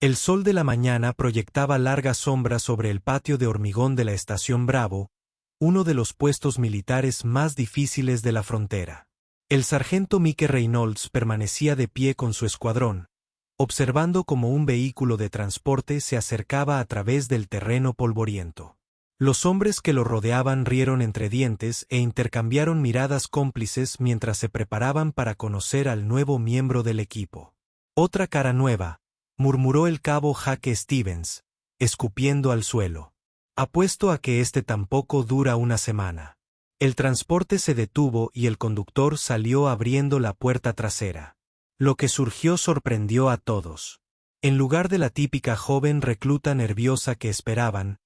El sol de la mañana proyectaba largas sombras sobre el patio de hormigón de la Estación Bravo, uno de los puestos militares más difíciles de la frontera. El sargento Mike Reynolds permanecía de pie con su escuadrón, observando cómo un vehículo de transporte se acercaba a través del terreno polvoriento. Los hombres que lo rodeaban rieron entre dientes e intercambiaron miradas cómplices mientras se preparaban para conocer al nuevo miembro del equipo. «Otra cara nueva», murmuró el cabo Jake Stevens, escupiendo al suelo. «Apuesto a que este tampoco dura una semana». El transporte se detuvo y el conductor salió abriendo la puerta trasera. Lo que surgió sorprendió a todos. En lugar de la típica joven recluta nerviosa que esperaban,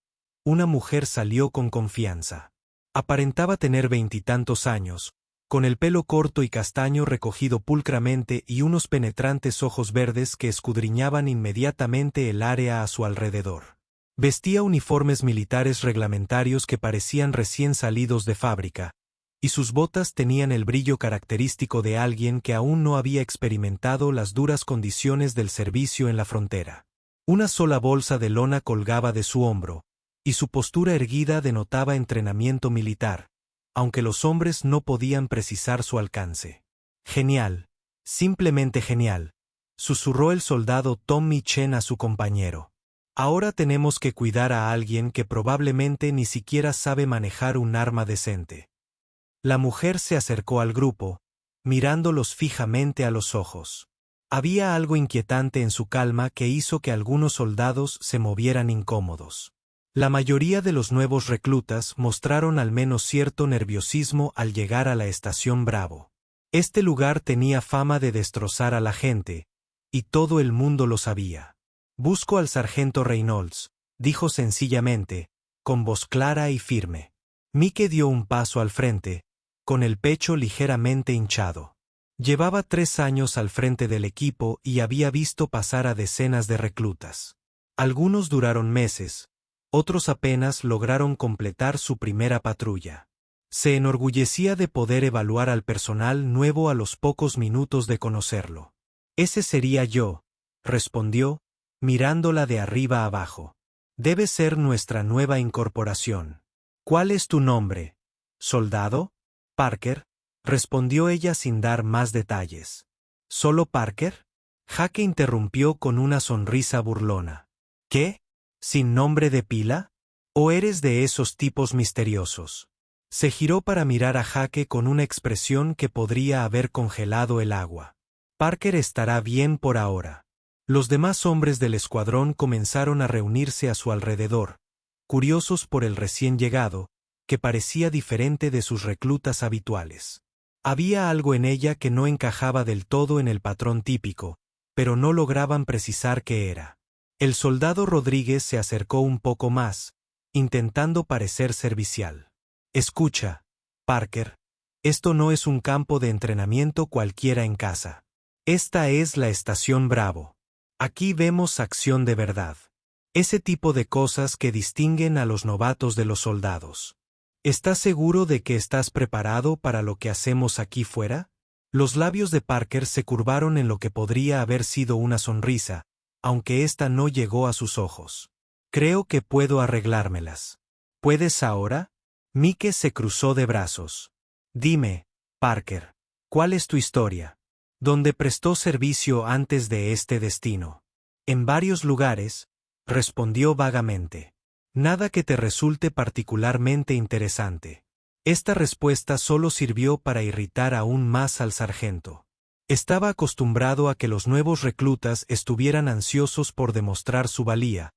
una mujer salió con confianza. Aparentaba tener 20 y tantos años, con el pelo corto y castaño recogido pulcramente y unos penetrantes ojos verdes que escudriñaban inmediatamente el área a su alrededor. Vestía uniformes militares reglamentarios que parecían recién salidos de fábrica, y sus botas tenían el brillo característico de alguien que aún no había experimentado las duras condiciones del servicio en la frontera. Una sola bolsa de lona colgaba de su hombro, y su postura erguida denotaba entrenamiento militar, aunque los hombres no podían precisar su alcance. «Genial, simplemente genial», susurró el soldado Tommy Chen a su compañero. «Ahora tenemos que cuidar a alguien que probablemente ni siquiera sabe manejar un arma decente». La mujer se acercó al grupo, mirándolos fijamente a los ojos. Había algo inquietante en su calma que hizo que algunos soldados se movieran incómodos. La mayoría de los nuevos reclutas mostraron al menos cierto nerviosismo al llegar a la Estación Bravo. Este lugar tenía fama de destrozar a la gente, y todo el mundo lo sabía. «Busco al sargento Reynolds», dijo sencillamente, con voz clara y firme. Mike dio un paso al frente, con el pecho ligeramente hinchado. Llevaba 3 años al frente del equipo y había visto pasar a decenas de reclutas. Algunos duraron meses, otros apenas lograron completar su primera patrulla. Se enorgullecía de poder evaluar al personal nuevo a los pocos minutos de conocerlo. «Ese sería yo», respondió, mirándola de arriba abajo. «Debe ser nuestra nueva incorporación». «¿Cuál es tu nombre, soldado?» «Parker», respondió ella sin dar más detalles. «¿Solo Parker?» Jake interrumpió con una sonrisa burlona. «¿Qué? ¿Sin nombre de pila? ¿O eres de esos tipos misteriosos?» Se giró para mirar a Jake con una expresión que podría haber congelado el agua. «Parker estará bien por ahora». Los demás hombres del escuadrón comenzaron a reunirse a su alrededor, curiosos por el recién llegado, que parecía diferente de sus reclutas habituales. Había algo en ella que no encajaba del todo en el patrón típico, pero no lograban precisar qué era. El soldado Rodríguez se acercó un poco más, intentando parecer servicial. «Escucha, Parker, esto no es un campo de entrenamiento cualquiera en casa. Esta es la Estación Bravo. Aquí vemos acción de verdad. Ese tipo de cosas que distinguen a los novatos de los soldados. ¿Estás seguro de que estás preparado para lo que hacemos aquí fuera?» Los labios de Parker se curvaron en lo que podría haber sido una sonrisa, aunque ésta no llegó a sus ojos. «Creo que puedo arreglármelas». «¿Puedes ahora?» Mike se cruzó de brazos. «Dime, Parker, ¿cuál es tu historia? ¿Dónde prestó servicio antes de este destino?» «En varios lugares», respondió vagamente. «Nada que te resulte particularmente interesante». Esta respuesta solo sirvió para irritar aún más al sargento. Estaba acostumbrado a que los nuevos reclutas estuvieran ansiosos por demostrar su valía,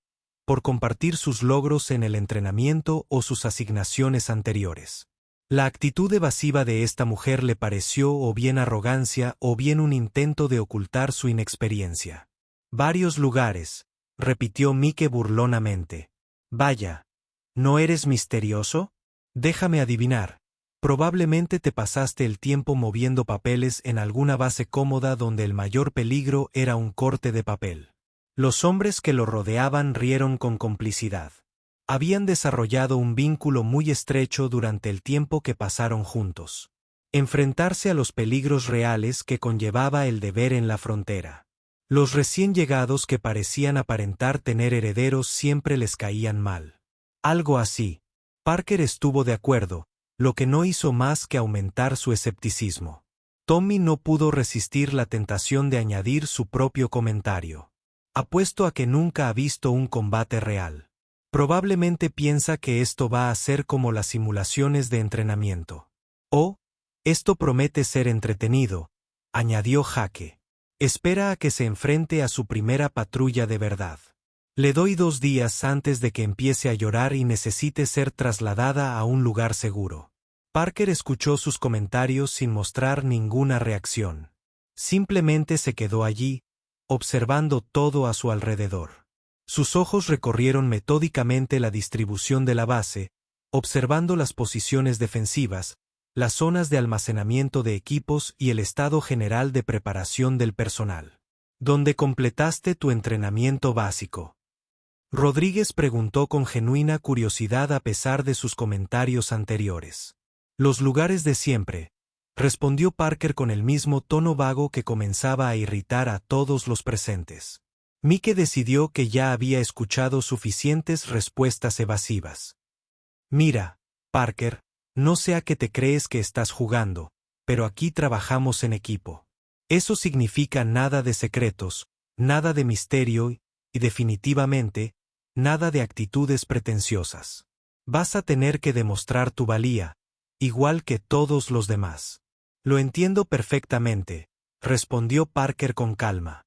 por compartir sus logros en el entrenamiento o sus asignaciones anteriores. La actitud evasiva de esta mujer le pareció o bien arrogancia o bien un intento de ocultar su inexperiencia. «Varios lugares», repitió Mike burlonamente. «Vaya, ¿no eres misterioso? Déjame adivinar. Probablemente te pasaste el tiempo moviendo papeles en alguna base cómoda donde el mayor peligro era un corte de papel». Los hombres que lo rodeaban rieron con complicidad. Habían desarrollado un vínculo muy estrecho durante el tiempo que pasaron juntos. Enfrentarse a los peligros reales que conllevaba el deber en la frontera. Los recién llegados que parecían aparentar tener herederos siempre les caían mal. Algo así. Parker estuvo de acuerdo, lo que no hizo más que aumentar su escepticismo. Tommy no pudo resistir la tentación de añadir su propio comentario. Apuesto a que nunca ha visto un combate real. Probablemente piensa que esto va a ser como las simulaciones de entrenamiento. Oh, esto promete ser entretenido, añadió Jake. Espera a que se enfrente a su primera patrulla de verdad. Le doy 2 días antes de que empiece a llorar y necesite ser trasladada a un lugar seguro. Parker escuchó sus comentarios sin mostrar ninguna reacción. Simplemente se quedó allí, observando todo a su alrededor. Sus ojos recorrieron metódicamente la distribución de la base, observando las posiciones defensivas, las zonas de almacenamiento de equipos y el estado general de preparación del personal. ¿Dónde completaste tu entrenamiento básico? Rodríguez preguntó con genuina curiosidad a pesar de sus comentarios anteriores. Los lugares de siempre, respondió Parker con el mismo tono vago que comenzaba a irritar a todos los presentes. Mike decidió que ya había escuchado suficientes respuestas evasivas. Mira, Parker, no sé a qué te crees que estás jugando, pero aquí trabajamos en equipo. Eso significa nada de secretos, nada de misterio y, definitivamente, nada de actitudes pretenciosas. Vas a tener que demostrar tu valía, igual que todos los demás. Lo entiendo perfectamente, respondió Parker con calma.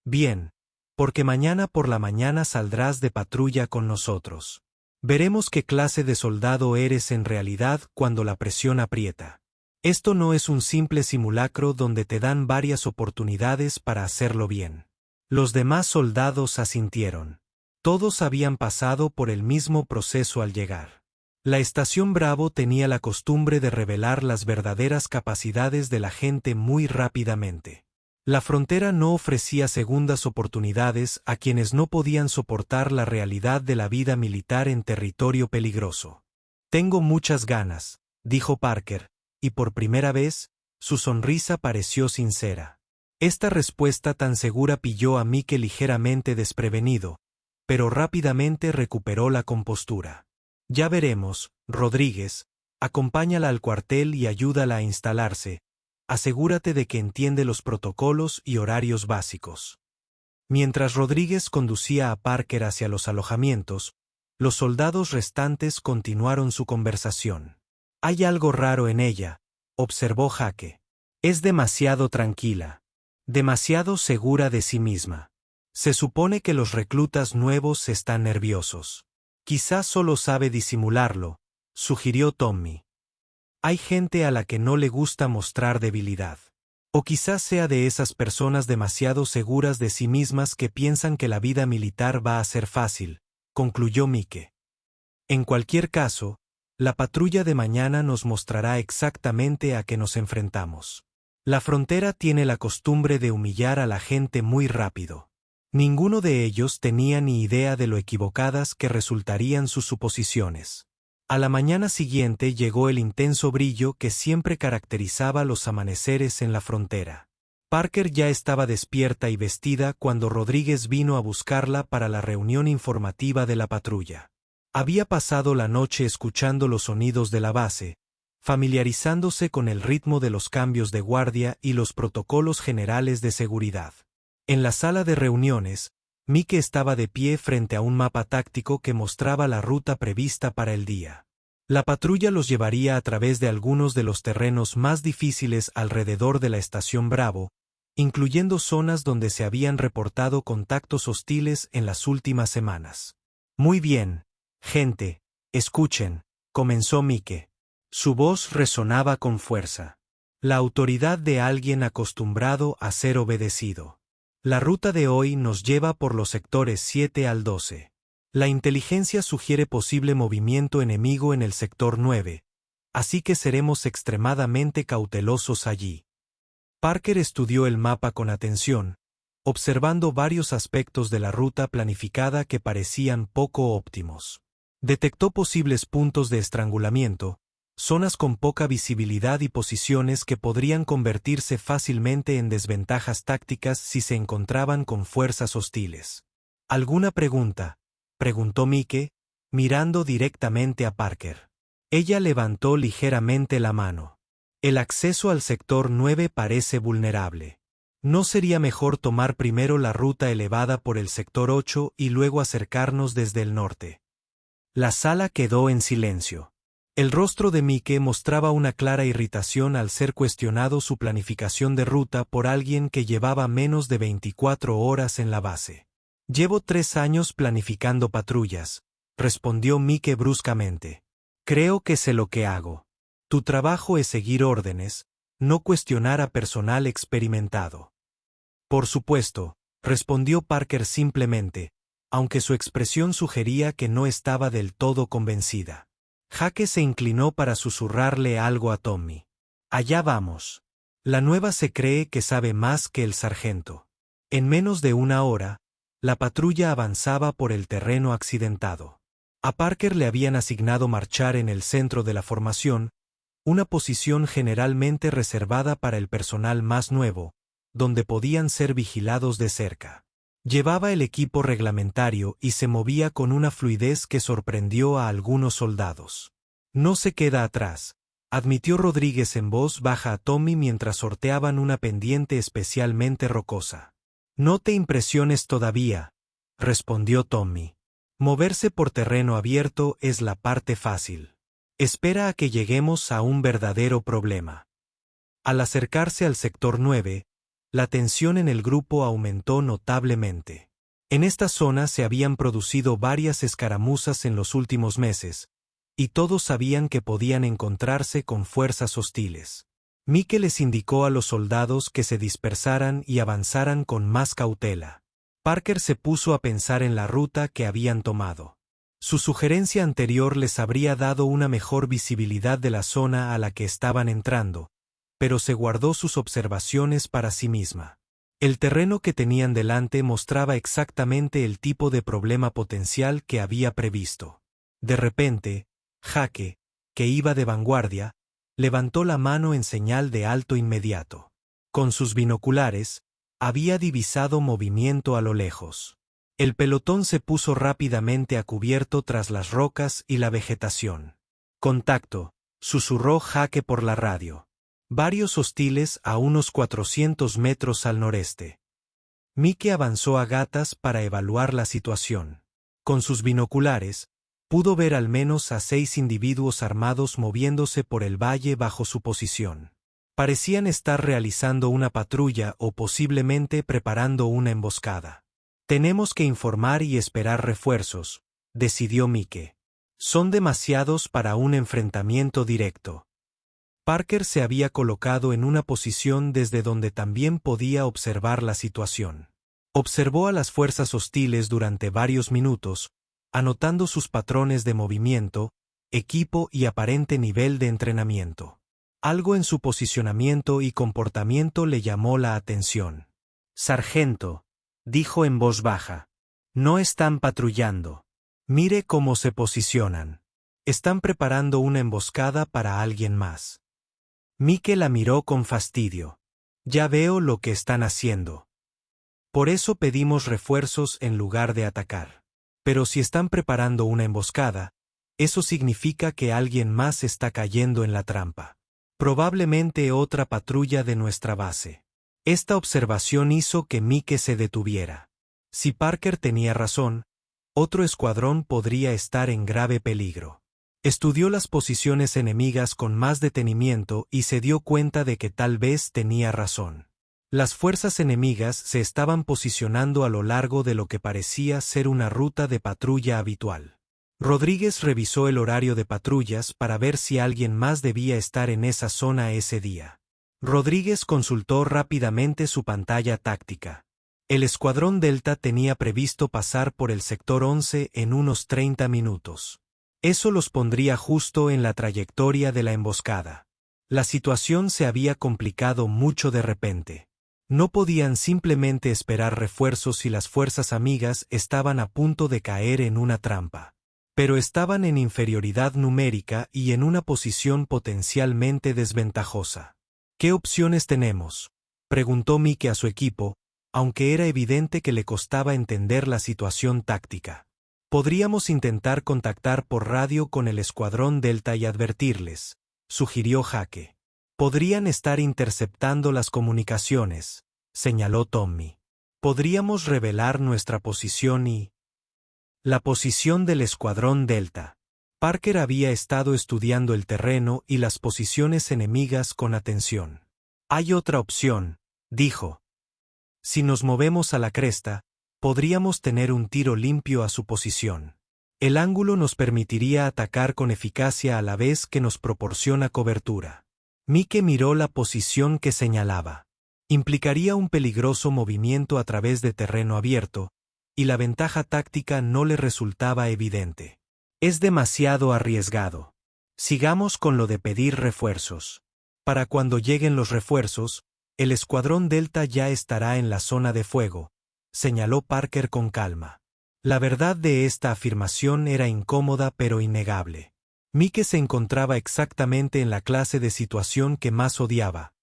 Bien, porque mañana por la mañana saldrás de patrulla con nosotros. Veremos qué clase de soldado eres en realidad cuando la presión aprieta. Esto no es un simple simulacro donde te dan varias oportunidades para hacerlo bien. Los demás soldados asintieron. Todos habían pasado por el mismo proceso al llegar. La Estación Bravo tenía la costumbre de revelar las verdaderas capacidades de la gente muy rápidamente. La frontera no ofrecía segundas oportunidades a quienes no podían soportar la realidad de la vida militar en territorio peligroso. Tengo muchas ganas, dijo Parker, y por primera vez, su sonrisa pareció sincera. Esta respuesta tan segura pilló a Mike ligeramente desprevenido, pero rápidamente recuperó la compostura. Ya veremos, Rodríguez, acompáñala al cuartel y ayúdala a instalarse. Asegúrate de que entiende los protocolos y horarios básicos. Mientras Rodríguez conducía a Parker hacia los alojamientos, los soldados restantes continuaron su conversación. Hay algo raro en ella, observó Jake. Es demasiado tranquila. Demasiado segura de sí misma. Se supone que los reclutas nuevos están nerviosos. Quizás solo sabe disimularlo, sugirió Tommy. Hay gente a la que no le gusta mostrar debilidad. O quizás sea de esas personas demasiado seguras de sí mismas que piensan que la vida militar va a ser fácil, concluyó Mike. En cualquier caso, la patrulla de mañana nos mostrará exactamente a qué nos enfrentamos. La frontera tiene la costumbre de humillar a la gente muy rápido. Ninguno de ellos tenía ni idea de lo equivocadas que resultarían sus suposiciones. A la mañana siguiente llegó el intenso brillo que siempre caracterizaba los amaneceres en la frontera. Parker ya estaba despierta y vestida cuando Rodríguez vino a buscarla para la reunión informativa de la patrulla. Había pasado la noche escuchando los sonidos de la base, familiarizándose con el ritmo de los cambios de guardia y los protocolos generales de seguridad. En la sala de reuniones, Mike estaba de pie frente a un mapa táctico que mostraba la ruta prevista para el día. La patrulla los llevaría a través de algunos de los terrenos más difíciles alrededor de la Estación Bravo, incluyendo zonas donde se habían reportado contactos hostiles en las últimas semanas. Muy bien, gente, escuchen, comenzó Mike. Su voz resonaba con fuerza. La autoridad de alguien acostumbrado a ser obedecido. La ruta de hoy nos lleva por los sectores 7 al 12. La inteligencia sugiere posible movimiento enemigo en el sector 9, así que seremos extremadamente cautelosos allí. Parker estudió el mapa con atención, observando varios aspectos de la ruta planificada que parecían poco óptimos. Detectó posibles puntos de estrangulamiento, zonas con poca visibilidad y posiciones que podrían convertirse fácilmente en desventajas tácticas si se encontraban con fuerzas hostiles. ¿Alguna pregunta?, preguntó Mike, mirando directamente a Parker. Ella levantó ligeramente la mano. El acceso al sector 9 parece vulnerable. ¿No sería mejor tomar primero la ruta elevada por el sector 8 y luego acercarnos desde el norte? La sala quedó en silencio. El rostro de Mike mostraba una clara irritación al ser cuestionado su planificación de ruta por alguien que llevaba menos de 24 horas en la base. Llevo 3 años planificando patrullas, respondió Mike bruscamente. Creo que sé lo que hago. Tu trabajo es seguir órdenes, no cuestionar a personal experimentado. Por supuesto, respondió Parker simplemente, aunque su expresión sugería que no estaba del todo convencida. Jake se inclinó para susurrarle algo a Tommy. Allá vamos. La nueva se cree que sabe más que el sargento. En menos de una hora, la patrulla avanzaba por el terreno accidentado. A Parker le habían asignado marchar en el centro de la formación, una posición generalmente reservada para el personal más nuevo, donde podían ser vigilados de cerca. Llevaba el equipo reglamentario y se movía con una fluidez que sorprendió a algunos soldados. No se queda atrás, admitió Rodríguez en voz baja a Tommy mientras sorteaban una pendiente especialmente rocosa. No te impresiones todavía, respondió Tommy. Moverse por terreno abierto es la parte fácil. Espera a que lleguemos a un verdadero problema. Al acercarse al sector 9, la tensión en el grupo aumentó notablemente. En esta zona se habían producido varias escaramuzas en los últimos meses, y todos sabían que podían encontrarse con fuerzas hostiles. Mike les indicó a los soldados que se dispersaran y avanzaran con más cautela. Parker se puso a pensar en la ruta que habían tomado. Su sugerencia anterior les habría dado una mejor visibilidad de la zona a la que estaban entrando, pero se guardó sus observaciones para sí misma. El terreno que tenían delante mostraba exactamente el tipo de problema potencial que había previsto. De repente, Jake, que iba de vanguardia, levantó la mano en señal de alto inmediato. Con sus binoculares, había divisado movimiento a lo lejos. El pelotón se puso rápidamente a cubierto tras las rocas y la vegetación. «Contacto», susurró Jake por la radio. Varios hostiles a unos 400 metros al noreste. Mike avanzó a gatas para evaluar la situación. Con sus binoculares, pudo ver al menos a 6 individuos armados moviéndose por el valle bajo su posición. Parecían estar realizando una patrulla o posiblemente preparando una emboscada. «Tenemos que informar y esperar refuerzos», decidió Mike. «Son demasiados para un enfrentamiento directo». Parker se había colocado en una posición desde donde también podía observar la situación. Observó a las fuerzas hostiles durante varios minutos, anotando sus patrones de movimiento, equipo y aparente nivel de entrenamiento. Algo en su posicionamiento y comportamiento le llamó la atención. «Sargento», dijo en voz baja, «no están patrullando. Mire cómo se posicionan. Están preparando una emboscada para alguien más». Mike la miró con fastidio. «Ya veo lo que están haciendo. Por eso pedimos refuerzos en lugar de atacar. Pero si están preparando una emboscada, eso significa que alguien más está cayendo en la trampa. Probablemente otra patrulla de nuestra base». Esta observación hizo que Mike se detuviera. Si Parker tenía razón, otro escuadrón podría estar en grave peligro. Estudió las posiciones enemigas con más detenimiento y se dio cuenta de que tal vez tenía razón. Las fuerzas enemigas se estaban posicionando a lo largo de lo que parecía ser una ruta de patrulla habitual. Rodríguez revisó el horario de patrullas para ver si alguien más debía estar en esa zona ese día. Rodríguez consultó rápidamente su pantalla táctica. El escuadrón Delta tenía previsto pasar por el sector 11 en unos 30 minutos. Eso los pondría justo en la trayectoria de la emboscada. La situación se había complicado mucho de repente. No podían simplemente esperar refuerzos si las fuerzas amigas estaban a punto de caer en una trampa. Pero estaban en inferioridad numérica y en una posición potencialmente desventajosa. ¿Qué opciones tenemos?, preguntó Mike a su equipo, aunque era evidente que le costaba entender la situación táctica. Podríamos intentar contactar por radio con el Escuadrón Delta y advertirles, sugirió Jake. Podrían estar interceptando las comunicaciones, señaló Tommy. Podríamos revelar nuestra posición y... La posición del Escuadrón Delta. Parker había estado estudiando el terreno y las posiciones enemigas con atención. Hay otra opción, dijo. Si nos movemos a la cresta, podríamos tener un tiro limpio a su posición. El ángulo nos permitiría atacar con eficacia a la vez que nos proporciona cobertura. Mike miró la posición que señalaba. Implicaría un peligroso movimiento a través de terreno abierto, y la ventaja táctica no le resultaba evidente. Es demasiado arriesgado. Sigamos con lo de pedir refuerzos. Para cuando lleguen los refuerzos, el Escuadrón Delta ya estará en la zona de fuego, señaló Parker con calma. La verdad de esta afirmación era incómoda pero innegable. Mike se encontraba exactamente en la clase de situación que más odiaba,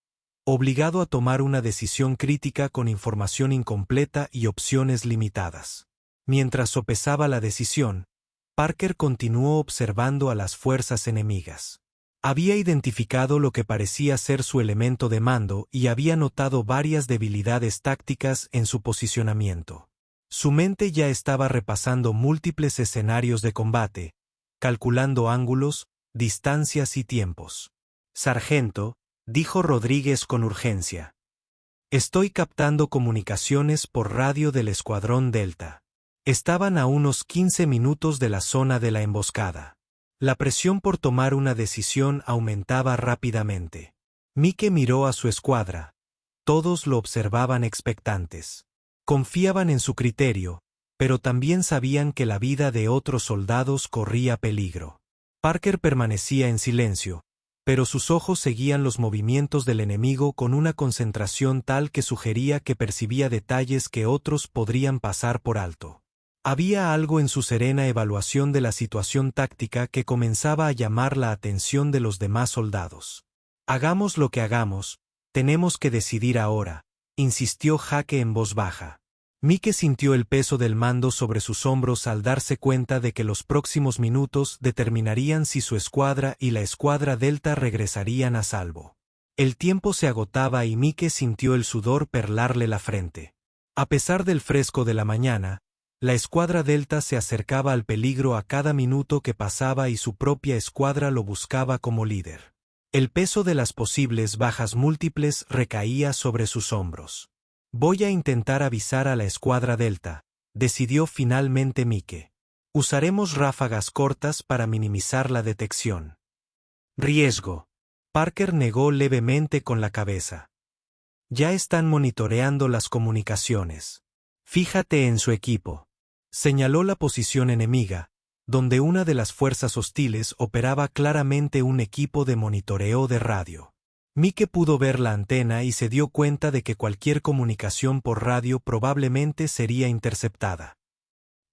obligado a tomar una decisión crítica con información incompleta y opciones limitadas. Mientras sopesaba la decisión, Parker continuó observando a las fuerzas enemigas. Había identificado lo que parecía ser su elemento de mando y había notado varias debilidades tácticas en su posicionamiento. Su mente ya estaba repasando múltiples escenarios de combate, calculando ángulos, distancias y tiempos. «Sargento», dijo Rodríguez con urgencia. «Estoy captando comunicaciones por radio del Escuadrón Delta». Estaban a unos 15 minutos de la zona de la emboscada. La presión por tomar una decisión aumentaba rápidamente. Mike miró a su escuadra. Todos lo observaban expectantes. Confiaban en su criterio, pero también sabían que la vida de otros soldados corría peligro. Parker permanecía en silencio, pero sus ojos seguían los movimientos del enemigo con una concentración tal que sugería que percibía detalles que otros podrían pasar por alto. Había algo en su serena evaluación de la situación táctica que comenzaba a llamar la atención de los demás soldados. «Hagamos lo que hagamos, tenemos que decidir ahora», insistió Jake en voz baja. Mike sintió el peso del mando sobre sus hombros al darse cuenta de que los próximos minutos determinarían si su escuadra y la escuadra Delta regresarían a salvo. El tiempo se agotaba y Mike sintió el sudor perlarle la frente. A pesar del fresco de la mañana, la escuadra Delta se acercaba al peligro a cada minuto que pasaba y su propia escuadra lo buscaba como líder. El peso de las posibles bajas múltiples recaía sobre sus hombros. «Voy a intentar avisar a la escuadra Delta», decidió finalmente Mike. «Usaremos ráfagas cortas para minimizar la detección». «Riesgo». Parker negó levemente con la cabeza. «Ya están monitoreando las comunicaciones. Fíjate en su equipo». Señaló la posición enemiga, donde una de las fuerzas hostiles operaba claramente un equipo de monitoreo de radio. Mike pudo ver la antena y se dio cuenta de que cualquier comunicación por radio probablemente sería interceptada.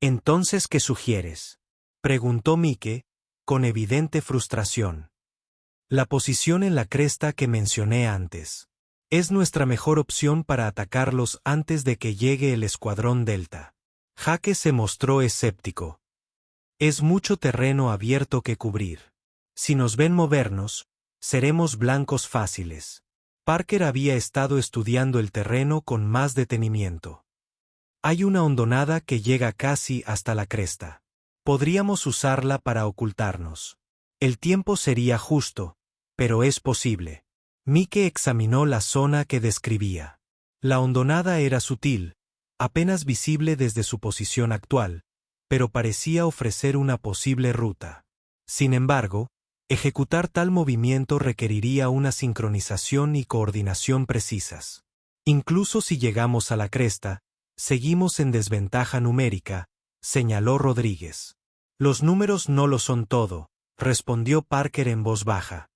«¿Entonces qué sugieres?», preguntó Mike, con evidente frustración. «La posición en la cresta que mencioné antes. Es nuestra mejor opción para atacarlos antes de que llegue el Escuadrón Delta». Jake se mostró escéptico. «Es mucho terreno abierto que cubrir. Si nos ven movernos, seremos blancos fáciles». Parker había estado estudiando el terreno con más detenimiento. «Hay una hondonada que llega casi hasta la cresta. Podríamos usarla para ocultarnos. El tiempo sería justo, pero es posible». Mike examinó la zona que describía. La hondonada era sutil, apenas visible desde su posición actual, pero parecía ofrecer una posible ruta. Sin embargo, ejecutar tal movimiento requeriría una sincronización y coordinación precisas. «Incluso si llegamos a la cresta, seguimos en desventaja numérica», señaló Rodríguez. «Los números no lo son todo», respondió Parker en voz baja.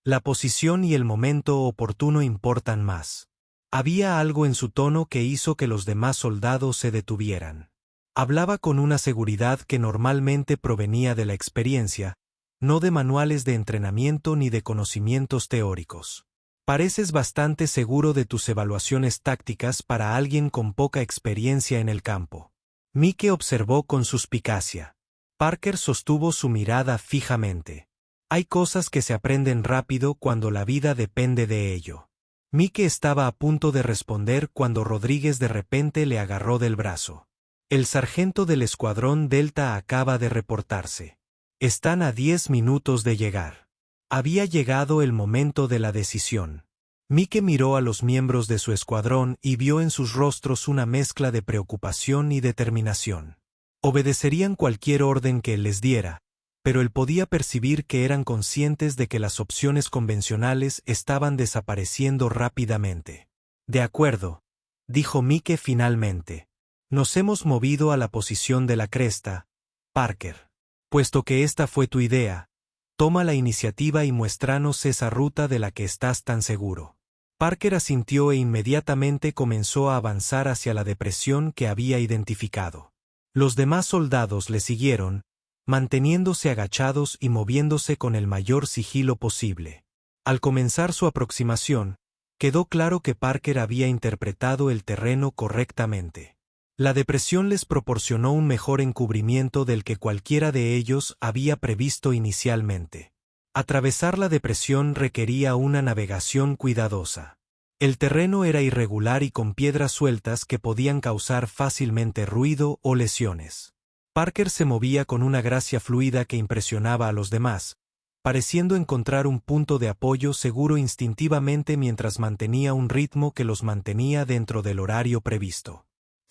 «La posición y el momento oportuno importan más». Había algo en su tono que hizo que los demás soldados se detuvieran. Hablaba con una seguridad que normalmente provenía de la experiencia, no de manuales de entrenamiento ni de conocimientos teóricos. Pareces bastante seguro de tus evaluaciones tácticas para alguien con poca experiencia en el campo. Mike observó con suspicacia. Parker sostuvo su mirada fijamente. Hay cosas que se aprenden rápido cuando la vida depende de ello. Mike estaba a punto de responder cuando Rodríguez de repente le agarró del brazo. El sargento del escuadrón Delta acaba de reportarse. Están a 10 minutos de llegar. Había llegado el momento de la decisión. Mike miró a los miembros de su escuadrón y vio en sus rostros una mezcla de preocupación y determinación. Obedecerían cualquier orden que él les diera, pero él podía percibir que eran conscientes de que las opciones convencionales estaban desapareciendo rápidamente. De acuerdo, dijo Mike finalmente. Nos hemos movido a la posición de la cresta, Parker. Puesto que esta fue tu idea, toma la iniciativa y muéstranos esa ruta de la que estás tan seguro. Parker asintió e inmediatamente comenzó a avanzar hacia la depresión que había identificado. Los demás soldados le siguieron, manteniéndose agachados y moviéndose con el mayor sigilo posible. Al comenzar su aproximación, quedó claro que Parker había interpretado el terreno correctamente. La depresión les proporcionó un mejor encubrimiento del que cualquiera de ellos había previsto inicialmente. Atravesar la depresión requería una navegación cuidadosa. El terreno era irregular y con piedras sueltas que podían causar fácilmente ruido o lesiones. Parker se movía con una gracia fluida que impresionaba a los demás, pareciendo encontrar un punto de apoyo seguro instintivamente mientras mantenía un ritmo que los mantenía dentro del horario previsto.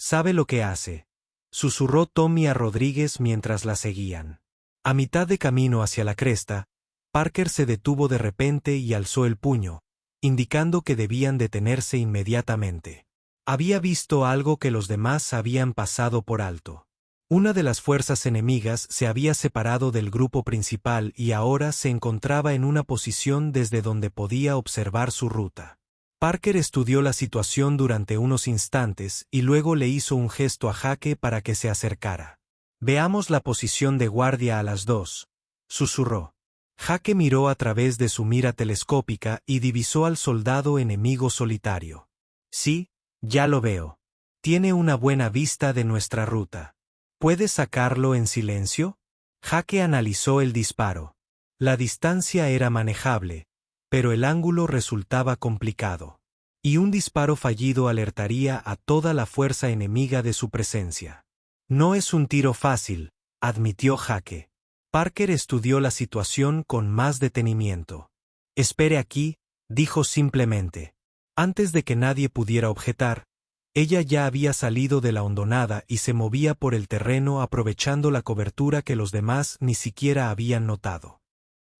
«Sabe lo que hace», susurró Tommy a Rodríguez mientras la seguían. A mitad de camino hacia la cresta, Parker se detuvo de repente y alzó el puño, indicando que debían detenerse inmediatamente. Había visto algo que los demás habían pasado por alto. Una de las fuerzas enemigas se había separado del grupo principal y ahora se encontraba en una posición desde donde podía observar su ruta. Parker estudió la situación durante unos instantes y luego le hizo un gesto a Jake para que se acercara. «Veamos la posición de guardia a las 2», susurró. Jake miró a través de su mira telescópica y divisó al soldado enemigo solitario. «Sí, ya lo veo. Tiene una buena vista de nuestra ruta. ¿Puedes sacarlo en silencio?» Jake analizó el disparo. La distancia era manejable, pero el ángulo resultaba complicado. Y un disparo fallido alertaría a toda la fuerza enemiga de su presencia. «No es un tiro fácil», admitió Jake. Parker estudió la situación con más detenimiento. «Espere aquí», dijo simplemente. Antes de que nadie pudiera objetar, ella ya había salido de la hondonada y se movía por el terreno aprovechando la cobertura que los demás ni siquiera habían notado.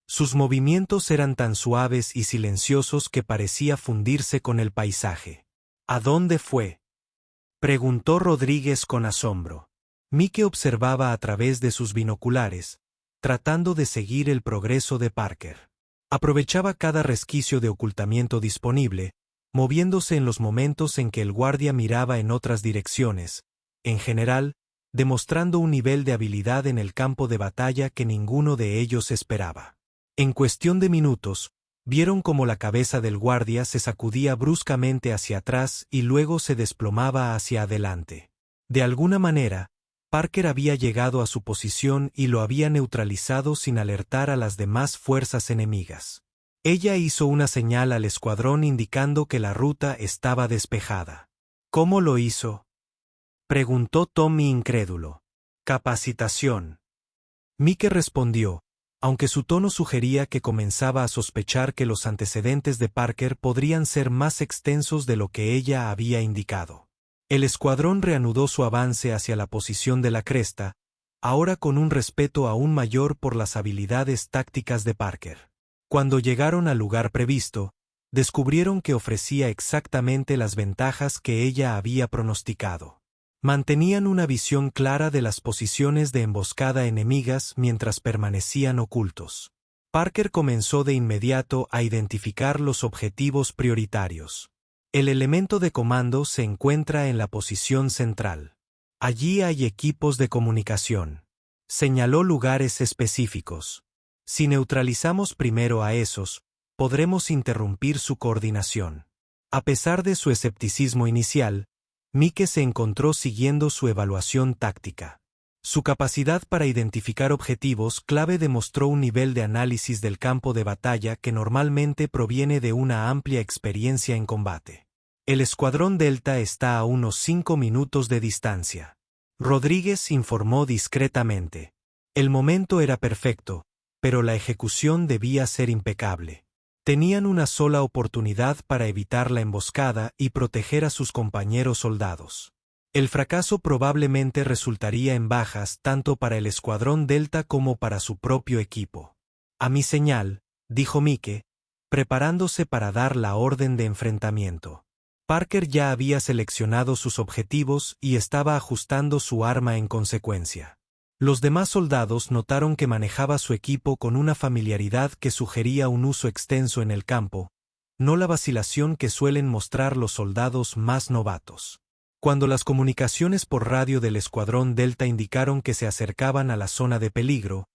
Sus movimientos eran tan suaves y silenciosos que parecía fundirse con el paisaje. «¿A dónde fue?», preguntó Rodríguez con asombro. Mike observaba a través de sus binoculares, tratando de seguir el progreso de Parker. Aprovechaba cada resquicio de ocultamiento disponible, moviéndose en los momentos en que el guardia miraba en otras direcciones, en general, demostrando un nivel de habilidad en el campo de batalla que ninguno de ellos esperaba. En cuestión de minutos, vieron cómo la cabeza del guardia se sacudía bruscamente hacia atrás y luego se desplomaba hacia adelante. De alguna manera, Parker había llegado a su posición y lo había neutralizado sin alertar a las demás fuerzas enemigas. Ella hizo una señal al escuadrón indicando que la ruta estaba despejada. «¿Cómo lo hizo?», preguntó Tommy incrédulo. «Capacitación». Mike respondió, aunque su tono sugería que comenzaba a sospechar que los antecedentes de Parker podrían ser más extensos de lo que ella había indicado. El escuadrón reanudó su avance hacia la posición de la cresta, ahora con un respeto aún mayor por las habilidades tácticas de Parker. Cuando llegaron al lugar previsto, descubrieron que ofrecía exactamente las ventajas que ella había pronosticado. Mantenían una visión clara de las posiciones de emboscada enemigas mientras permanecían ocultos. Parker comenzó de inmediato a identificar los objetivos prioritarios. El elemento de comando se encuentra en la posición central. Allí hay equipos de comunicación. Señaló lugares específicos. Si neutralizamos primero a esos, podremos interrumpir su coordinación. A pesar de su escepticismo inicial, Mike se encontró siguiendo su evaluación táctica. Su capacidad para identificar objetivos clave demostró un nivel de análisis del campo de batalla que normalmente proviene de una amplia experiencia en combate. El Escuadrón Delta está a unos 5 minutos de distancia. Rodríguez informó discretamente. El momento era perfecto, pero la ejecución debía ser impecable. Tenían una sola oportunidad para evitar la emboscada y proteger a sus compañeros soldados. El fracaso probablemente resultaría en bajas tanto para el Escuadrón Delta como para su propio equipo. A mi señal, dijo Mike, preparándose para dar la orden de enfrentamiento. Parker ya había seleccionado sus objetivos y estaba ajustando su arma en consecuencia. Los demás soldados notaron que manejaba su equipo con una familiaridad que sugería un uso extenso en el campo, no la vacilación que suelen mostrar los soldados más novatos. Cuando las comunicaciones por radio del Escuadrón Delta indicaron que se acercaban a la zona de peligro,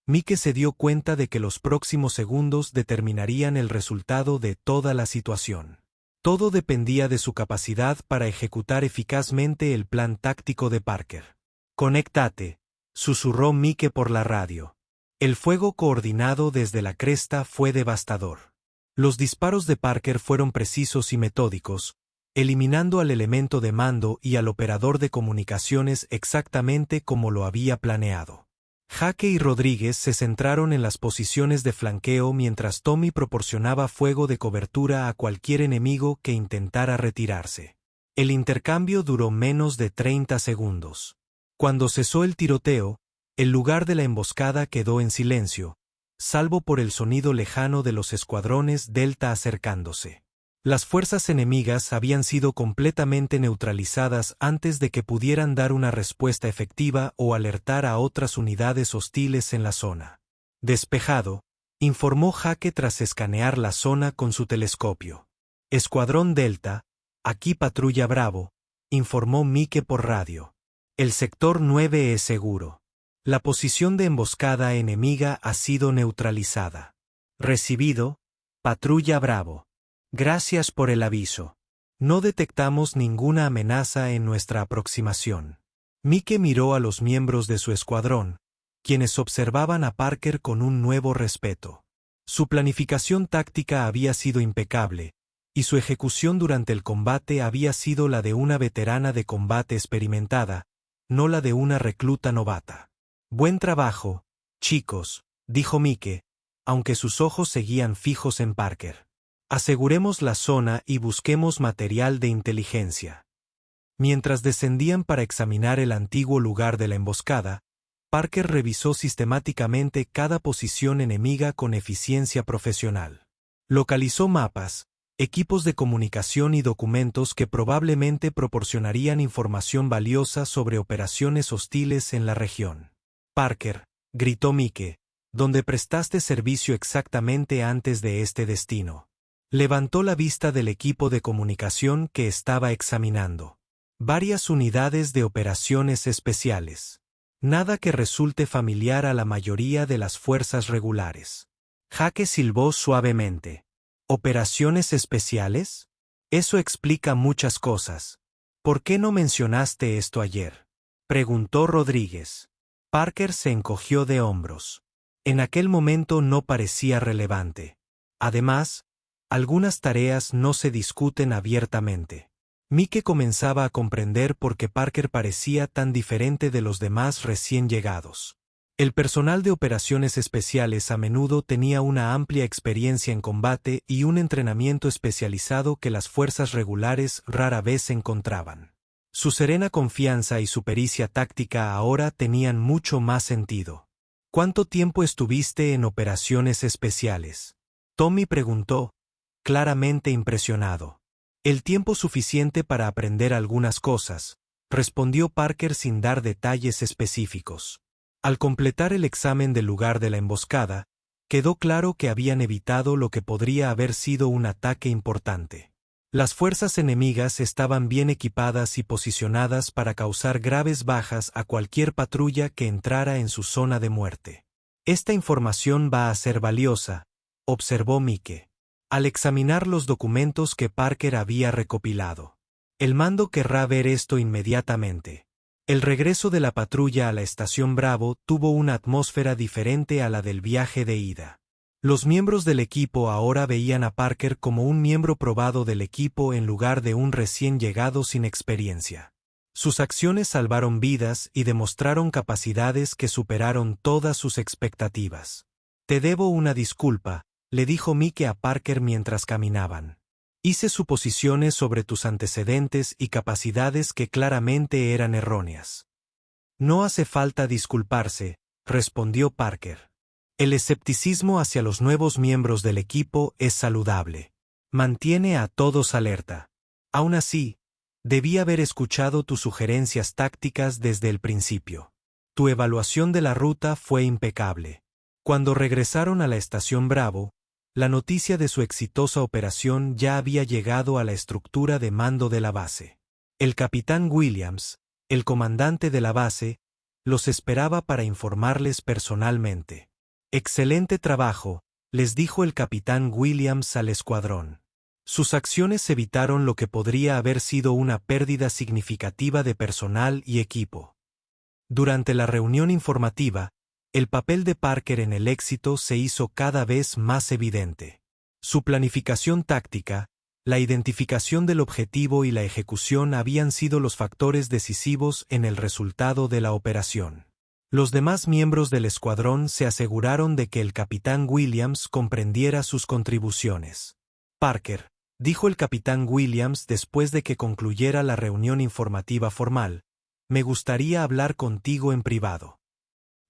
Mike se dio cuenta de que los próximos segundos determinarían el resultado de toda la situación. Todo dependía de su capacidad para ejecutar eficazmente el plan táctico de Parker. «Conéctate», susurró Mike por la radio. El fuego coordinado desde la cresta fue devastador. Los disparos de Parker fueron precisos y metódicos, eliminando al elemento de mando y al operador de comunicaciones exactamente como lo había planeado. Jaque y Rodríguez se centraron en las posiciones de flanqueo mientras Tommy proporcionaba fuego de cobertura a cualquier enemigo que intentara retirarse. El intercambio duró menos de 30 segundos. Cuando cesó el tiroteo, el lugar de la emboscada quedó en silencio, salvo por el sonido lejano de los escuadrones Delta acercándose. Las fuerzas enemigas habían sido completamente neutralizadas antes de que pudieran dar una respuesta efectiva o alertar a otras unidades hostiles en la zona. Despejado, informó Jaque tras escanear la zona con su telescopio. Escuadrón Delta, aquí Patrulla Bravo, informó Mike por radio. El sector 9 es seguro. La posición de emboscada enemiga ha sido neutralizada. Recibido, Patrulla Bravo. Gracias por el aviso. No detectamos ninguna amenaza en nuestra aproximación. Mike miró a los miembros de su escuadrón, quienes observaban a Parker con un nuevo respeto. Su planificación táctica había sido impecable, y su ejecución durante el combate había sido la de una veterana de combate experimentada, no la de una recluta novata. Buen trabajo, chicos, dijo Mike, aunque sus ojos seguían fijos en Parker. Aseguremos la zona y busquemos material de inteligencia. Mientras descendían para examinar el antiguo lugar de la emboscada, Parker revisó sistemáticamente cada posición enemiga con eficiencia profesional. Localizó mapas, equipos de comunicación y documentos que probablemente proporcionarían información valiosa sobre operaciones hostiles en la región. «Parker», gritó Mike, «¿dónde prestaste servicio exactamente antes de este destino?» Levantó la vista del equipo de comunicación que estaba examinando. Varias unidades de operaciones especiales. Nada que resulte familiar a la mayoría de las fuerzas regulares. Jaque silbó suavemente. ¿Operaciones especiales? Eso explica muchas cosas. ¿Por qué no mencionaste esto ayer?, preguntó Rodríguez. Parker se encogió de hombros. En aquel momento no parecía relevante. Además, algunas tareas no se discuten abiertamente. Mike comenzaba a comprender por qué Parker parecía tan diferente de los demás recién llegados. El personal de operaciones especiales a menudo tenía una amplia experiencia en combate y un entrenamiento especializado que las fuerzas regulares rara vez encontraban. Su serena confianza y su pericia táctica ahora tenían mucho más sentido. ¿Cuánto tiempo estuviste en operaciones especiales?, Tommy preguntó, claramente impresionado. El tiempo suficiente para aprender algunas cosas, respondió Parker sin dar detalles específicos. Al completar el examen del lugar de la emboscada, quedó claro que habían evitado lo que podría haber sido un ataque importante. Las fuerzas enemigas estaban bien equipadas y posicionadas para causar graves bajas a cualquier patrulla que entrara en su zona de muerte. Esta información va a ser valiosa, observó Mike, al examinar los documentos que Parker había recopilado. El mando querrá ver esto inmediatamente. El regreso de la patrulla a la estación Bravo tuvo una atmósfera diferente a la del viaje de ida. Los miembros del equipo ahora veían a Parker como un miembro probado del equipo en lugar de un recién llegado sin experiencia. Sus acciones salvaron vidas y demostraron capacidades que superaron todas sus expectativas. «Te debo una disculpa», le dijo Mike a Parker mientras caminaban. «Hice suposiciones sobre tus antecedentes y capacidades que claramente eran erróneas». «No hace falta disculparse», respondió Parker. «El escepticismo hacia los nuevos miembros del equipo es saludable. Mantiene a todos alerta. Aún así, debí haber escuchado tus sugerencias tácticas desde el principio. Tu evaluación de la ruta fue impecable». Cuando regresaron a la estación Bravo, la noticia de su exitosa operación ya había llegado a la estructura de mando de la base. El capitán Williams, el comandante de la base, los esperaba para informarles personalmente. «Excelente trabajo», les dijo el capitán Williams al escuadrón. Sus acciones evitaron lo que podría haber sido una pérdida significativa de personal y equipo. Durante la reunión informativa, el papel de Parker en el éxito se hizo cada vez más evidente. Su planificación táctica, la identificación del objetivo y la ejecución habían sido los factores decisivos en el resultado de la operación. Los demás miembros del escuadrón se aseguraron de que el capitán Williams comprendiera sus contribuciones. «Parker», dijo el capitán Williams después de que concluyera la reunión informativa formal, «me gustaría hablar contigo en privado».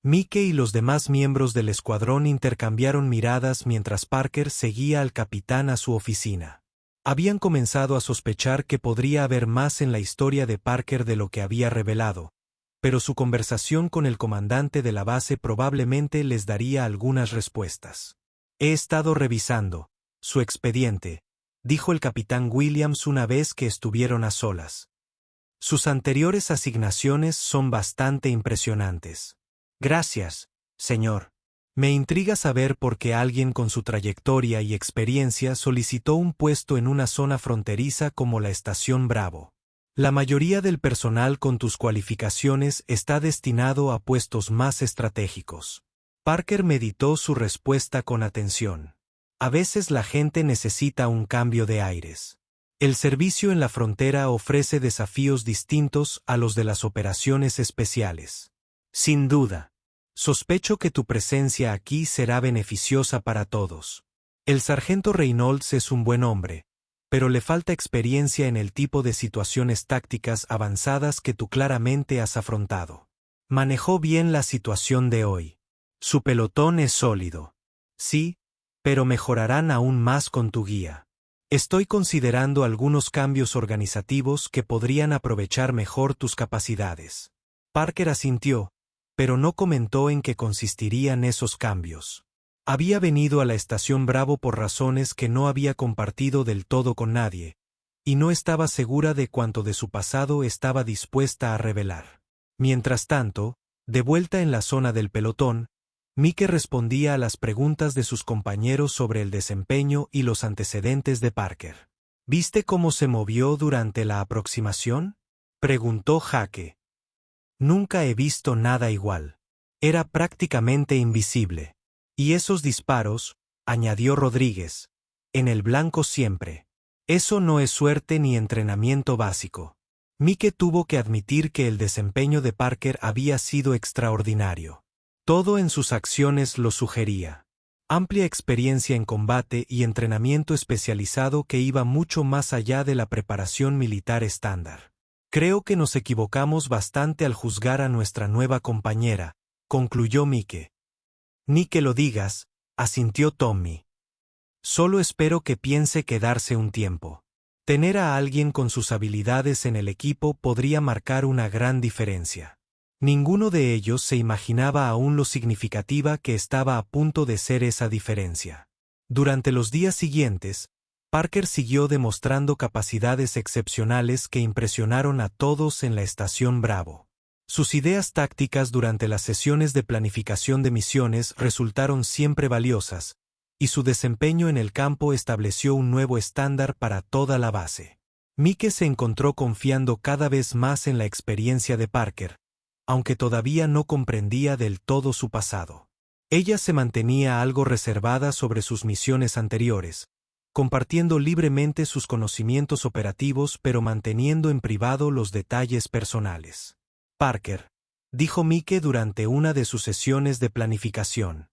Mike y los demás miembros del escuadrón intercambiaron miradas mientras Parker seguía al capitán a su oficina. Habían comenzado a sospechar que podría haber más en la historia de Parker de lo que había revelado, pero su conversación con el comandante de la base probablemente les daría algunas respuestas. «He estado revisando su expediente», dijo el capitán Williams una vez que estuvieron a solas. «Sus anteriores asignaciones son bastante impresionantes». «Gracias, señor. Me intriga saber por qué alguien con su trayectoria y experiencia solicitó un puesto en una zona fronteriza como la Estación Bravo. La mayoría del personal con tus cualificaciones está destinado a puestos más estratégicos». Parker meditó su respuesta con atención. «A veces la gente necesita un cambio de aires. El servicio en la frontera ofrece desafíos distintos a los de las operaciones especiales. Sin duda. Sospecho que tu presencia aquí será beneficiosa para todos. El sargento Reynolds es un buen hombre, pero le falta experiencia en el tipo de situaciones tácticas avanzadas que tú claramente has afrontado. Manejó bien la situación de hoy. Su pelotón es sólido. Sí, pero mejorarán aún más con tu guía. Estoy considerando algunos cambios organizativos que podrían aprovechar mejor tus capacidades». Parker asintió, pero no comentó en qué consistirían esos cambios. Había venido a la Estación Bravo por razones que no había compartido del todo con nadie, y no estaba segura de cuánto de su pasado estaba dispuesta a revelar. Mientras tanto, de vuelta en la zona del pelotón, Mike respondía a las preguntas de sus compañeros sobre el desempeño y los antecedentes de Parker. «¿Viste cómo se movió durante la aproximación?», preguntó Jake. «Nunca he visto nada igual. Era prácticamente invisible. Y esos disparos», añadió Rodríguez, «en el blanco siempre. Eso no es suerte ni entrenamiento básico». Mike tuvo que admitir que el desempeño de Parker había sido extraordinario. Todo en sus acciones lo sugería. Amplia experiencia en combate y entrenamiento especializado que iba mucho más allá de la preparación militar estándar. «Creo que nos equivocamos bastante al juzgar a nuestra nueva compañera», concluyó Mike. «Ni que lo digas», asintió Tommy. «Solo espero que piense quedarse un tiempo. Tener a alguien con sus habilidades en el equipo podría marcar una gran diferencia». Ninguno de ellos se imaginaba aún lo significativa que estaba a punto de ser esa diferencia. Durante los días siguientes, Parker siguió demostrando capacidades excepcionales que impresionaron a todos en la Estación Bravo. Sus ideas tácticas durante las sesiones de planificación de misiones resultaron siempre valiosas, y su desempeño en el campo estableció un nuevo estándar para toda la base. Mike se encontró confiando cada vez más en la experiencia de Parker, aunque todavía no comprendía del todo su pasado. Ella se mantenía algo reservada sobre sus misiones anteriores, compartiendo libremente sus conocimientos operativos pero manteniendo en privado los detalles personales. Parker, dijo Mike durante una de sus sesiones de planificación.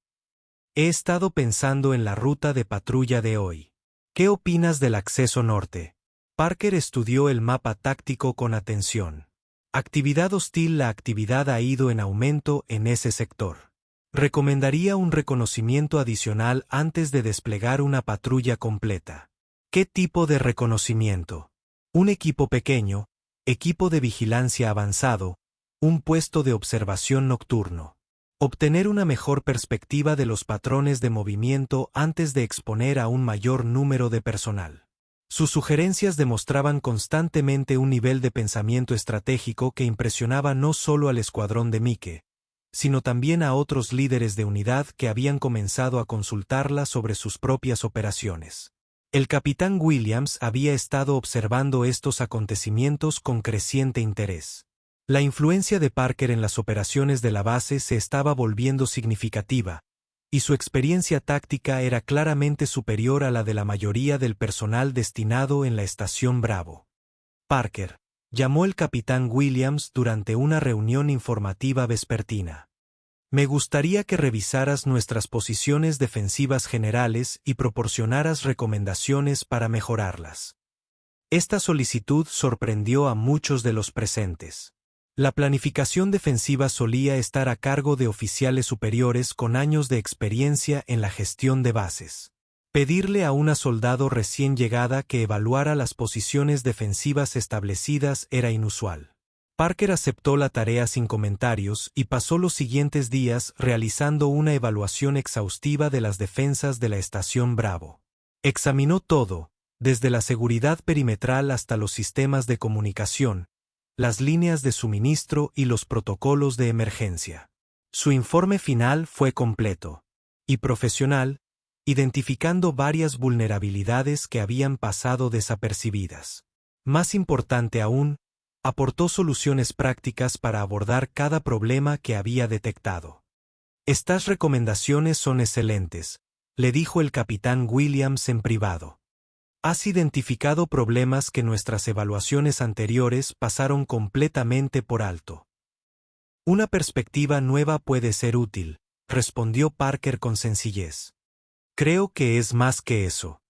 He estado pensando en la ruta de patrulla de hoy. ¿Qué opinas del acceso norte? Parker estudió el mapa táctico con atención. Actividad hostil. La actividad ha ido en aumento en ese sector. Recomendaría un reconocimiento adicional antes de desplegar una patrulla completa. ¿Qué tipo de reconocimiento? Un equipo pequeño, equipo de vigilancia avanzado, un puesto de observación nocturno. Obtener una mejor perspectiva de los patrones de movimiento antes de exponer a un mayor número de personal. Sus sugerencias demostraban constantemente un nivel de pensamiento estratégico que impresionaba no solo al escuadrón de Mike, sino también a otros líderes de unidad que habían comenzado a consultarla sobre sus propias operaciones. El capitán Williams había estado observando estos acontecimientos con creciente interés. La influencia de Parker en las operaciones de la base se estaba volviendo significativa, y su experiencia táctica era claramente superior a la de la mayoría del personal destinado en la Estación Bravo. Parker, llamó el capitán Williams durante una reunión informativa vespertina. Me gustaría que revisaras nuestras posiciones defensivas generales y proporcionaras recomendaciones para mejorarlas. Esta solicitud sorprendió a muchos de los presentes. La planificación defensiva solía estar a cargo de oficiales superiores con años de experiencia en la gestión de bases. Pedirle a una soldado recién llegada que evaluara las posiciones defensivas establecidas era inusual. Parker aceptó la tarea sin comentarios y pasó los siguientes días realizando una evaluación exhaustiva de las defensas de la Estación Bravo. Examinó todo, desde la seguridad perimetral hasta los sistemas de comunicación, las líneas de suministro y los protocolos de emergencia. Su informe final fue completo y profesional, identificando varias vulnerabilidades que habían pasado desapercibidas. Más importante aún, aportó soluciones prácticas para abordar cada problema que había detectado. Estas recomendaciones son excelentes, le dijo el capitán Williams en privado. Has identificado problemas que nuestras evaluaciones anteriores pasaron completamente por alto. Una perspectiva nueva puede ser útil, respondió Parker con sencillez. Creo que es más que eso.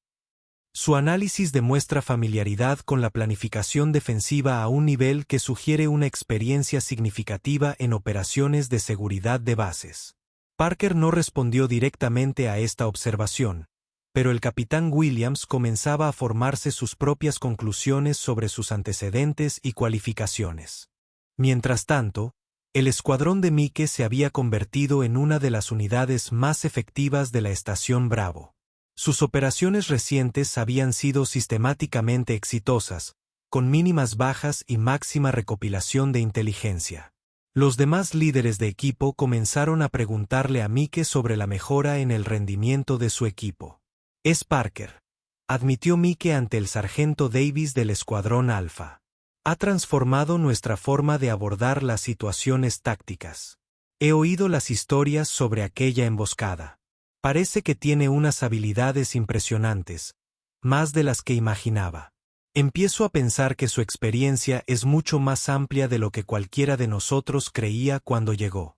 Su análisis demuestra familiaridad con la planificación defensiva a un nivel que sugiere una experiencia significativa en operaciones de seguridad de bases. Parker no respondió directamente a esta observación, pero el capitán Williams comenzaba a formarse sus propias conclusiones sobre sus antecedentes y cualificaciones. Mientras tanto, el escuadrón de Mike se había convertido en una de las unidades más efectivas de la Estación Bravo. Sus operaciones recientes habían sido sistemáticamente exitosas, con mínimas bajas y máxima recopilación de inteligencia. Los demás líderes de equipo comenzaron a preguntarle a Mike sobre la mejora en el rendimiento de su equipo. Es Parker, admitió Mike ante el sargento Davis del Escuadrón Alfa. Ha transformado nuestra forma de abordar las situaciones tácticas. He oído las historias sobre aquella emboscada. Parece que tiene unas habilidades impresionantes, más de las que imaginaba. Empiezo a pensar que su experiencia es mucho más amplia de lo que cualquiera de nosotros creía cuando llegó.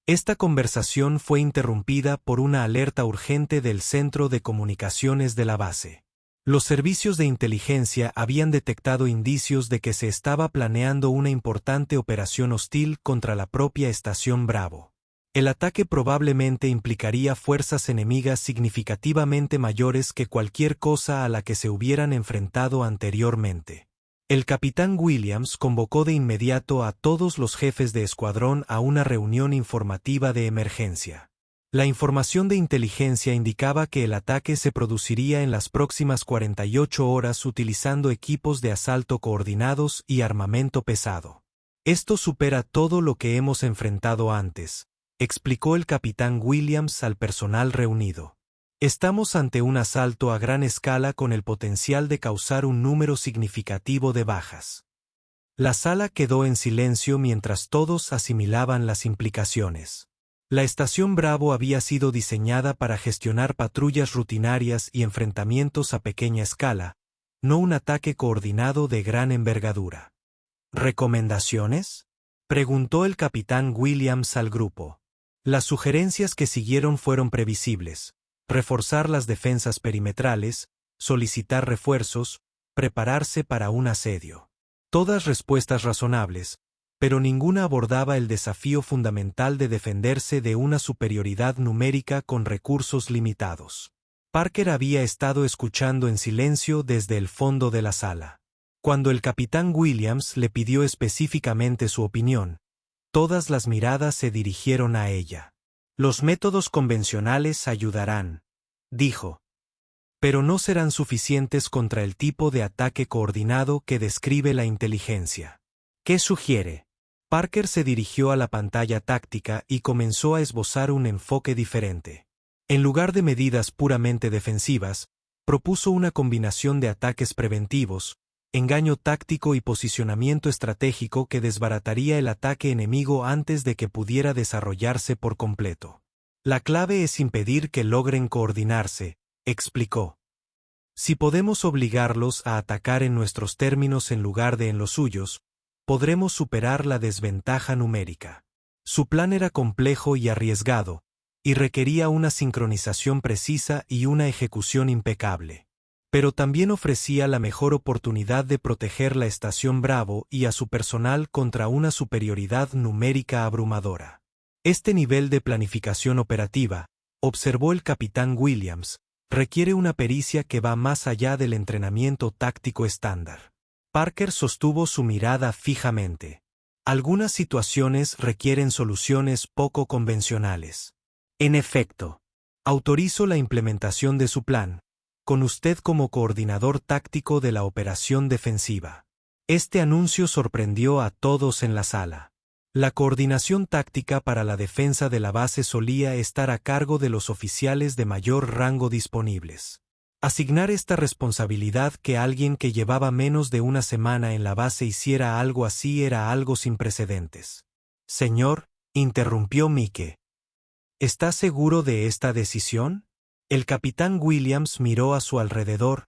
Esta conversación fue interrumpida por una alerta urgente del centro de comunicaciones de la base. Los servicios de inteligencia habían detectado indicios de que se estaba planeando una importante operación hostil contra la propia Estación Bravo. El ataque probablemente implicaría fuerzas enemigas significativamente mayores que cualquier cosa a la que se hubieran enfrentado anteriormente. El capitán Williams convocó de inmediato a todos los jefes de escuadrón a una reunión informativa de emergencia. La información de inteligencia indicaba que el ataque se produciría en las próximas 48 horas utilizando equipos de asalto coordinados y armamento pesado. Esto supera todo lo que hemos enfrentado antes, explicó el capitán Williams al personal reunido. Estamos ante un asalto a gran escala con el potencial de causar un número significativo de bajas. La sala quedó en silencio mientras todos asimilaban las implicaciones. La Estación Bravo había sido diseñada para gestionar patrullas rutinarias y enfrentamientos a pequeña escala, no un ataque coordinado de gran envergadura. ¿Recomendaciones?, preguntó el capitán Williams al grupo. Las sugerencias que siguieron fueron previsibles: reforzar las defensas perimetrales, solicitar refuerzos, prepararse para un asedio. Todas respuestas razonables, pero ninguna abordaba el desafío fundamental de defenderse de una superioridad numérica con recursos limitados. Parker había estado escuchando en silencio desde el fondo de la sala. Cuando el capitán Williams le pidió específicamente su opinión, todas las miradas se dirigieron a ella. Los métodos convencionales ayudarán, dijo, pero no serán suficientes contra el tipo de ataque coordinado que describe la inteligencia. ¿Qué sugiere? Parker se dirigió a la pantalla táctica y comenzó a esbozar un enfoque diferente. En lugar de medidas puramente defensivas, propuso una combinación de ataques preventivos, engaño táctico y posicionamiento estratégico que desbarataría el ataque enemigo antes de que pudiera desarrollarse por completo. La clave es impedir que logren coordinarse, explicó. Si podemos obligarlos a atacar en nuestros términos en lugar de en los suyos, podremos superar la desventaja numérica. Su plan era complejo y arriesgado, y requería una sincronización precisa y una ejecución impecable. Pero también ofrecía la mejor oportunidad de proteger la Estación Bravo y a su personal contra una superioridad numérica abrumadora. Este nivel de planificación operativa, observó el capitán Williams, requiere una pericia que va más allá del entrenamiento táctico estándar. Parker sostuvo su mirada fijamente. Algunas situaciones requieren soluciones poco convencionales. En efecto, autorizo la implementación de su plan, con usted como coordinador táctico de la operación defensiva. Este anuncio sorprendió a todos en la sala. La coordinación táctica para la defensa de la base solía estar a cargo de los oficiales de mayor rango disponibles. Asignar esta responsabilidad que alguien que llevaba menos de una semana en la base hiciera algo así era algo sin precedentes. Señor, interrumpió Mike. ¿Está seguro de esta decisión? El capitán Williams miró a su alrededor,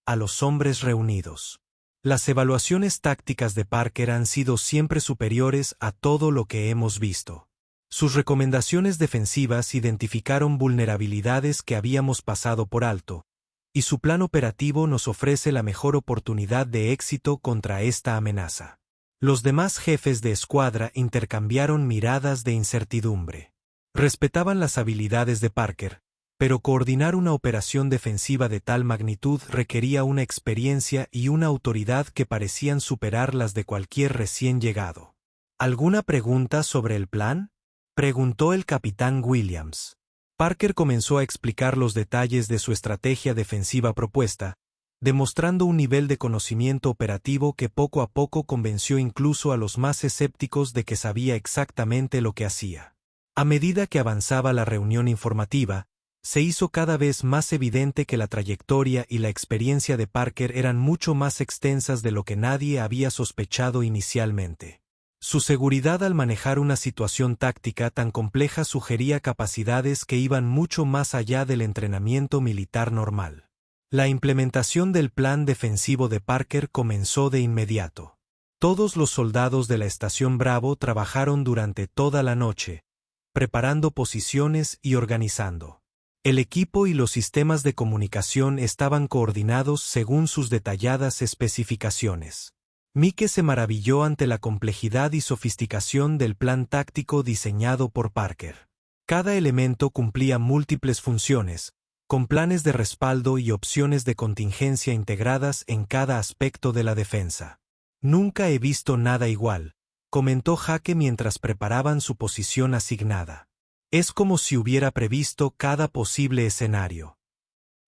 a los hombres reunidos. Las evaluaciones tácticas de Parker han sido siempre superiores a todo lo que hemos visto. Sus recomendaciones defensivas identificaron vulnerabilidades que habíamos pasado por alto, y su plan operativo nos ofrece la mejor oportunidad de éxito contra esta amenaza. Los demás jefes de escuadra intercambiaron miradas de incertidumbre. Respetaban las habilidades de Parker, pero coordinar una operación defensiva de tal magnitud requería una experiencia y una autoridad que parecían superar las de cualquier recién llegado. ¿Alguna pregunta sobre el plan?, preguntó el capitán Williams. Parker comenzó a explicar los detalles de su estrategia defensiva propuesta, demostrando un nivel de conocimiento operativo que poco a poco convenció incluso a los más escépticos de que sabía exactamente lo que hacía. A medida que avanzaba la reunión informativa, se hizo cada vez más evidente que la trayectoria y la experiencia de Parker eran mucho más extensas de lo que nadie había sospechado inicialmente. Su seguridad al manejar una situación táctica tan compleja sugería capacidades que iban mucho más allá del entrenamiento militar normal. La implementación del plan defensivo de Parker comenzó de inmediato. Todos los soldados de la Estación Bravo trabajaron durante toda la noche, preparando posiciones y organizando. El equipo y los sistemas de comunicación estaban coordinados según sus detalladas especificaciones. Mike se maravilló ante la complejidad y sofisticación del plan táctico diseñado por Parker. Cada elemento cumplía múltiples funciones, con planes de respaldo y opciones de contingencia integradas en cada aspecto de la defensa. Nunca he visto nada igual, comentó Jake mientras preparaban su posición asignada. Es como si hubiera previsto cada posible escenario.